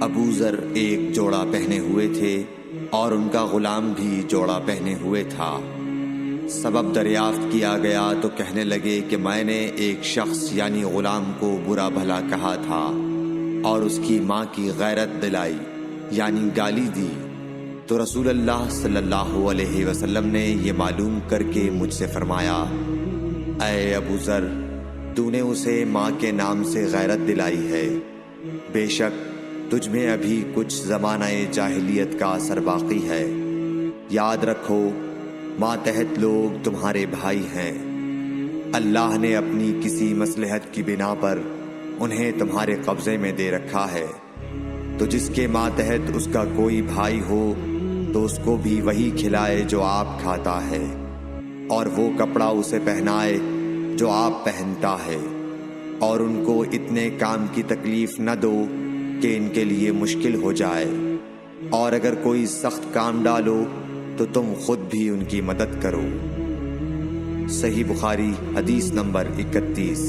ابو ذر ایک جوڑا پہنے ہوئے تھے اور ان کا غلام بھی جوڑا پہنے ہوئے تھا۔ سبب دریافت کیا گیا تو کہنے لگے کہ میں نے ایک شخص یعنی غلام کو برا بھلا کہا تھا اور اس کی ماں کی غیرت دلائی یعنی گالی دی، تو رسول اللہ صلی اللہ علیہ وسلم نے یہ معلوم کر کے مجھ سے فرمایا، اے ابو ذر، تو نے اسے ماں کے نام سے غیرت دلائی ہے، بے شک تجھ میں ابھی کچھ زمانہ جاہلیت کا اثر باقی ہے۔ یاد رکھو ماتحت لوگ تمہارے بھائی ہیں، اللہ نے اپنی کسی مصلحت کی بنا پر انہیں تمہارے قبضے میں دے رکھا ہے، تو جس کے ماتحت اس کا کوئی بھائی ہو تو اس کو بھی وہی کھلائے جو آپ کھاتا ہے، اور وہ کپڑا اسے پہنائے جو آپ پہنتا ہے، اور ان کو اتنے کام کی تکلیف نہ دو کہ ان کے لیے مشکل ہو جائے، اور اگر کوئی سخت کام ڈالو تو تم خود بھی ان کی مدد کرو۔ صحیح بخاری حدیث نمبر 31۔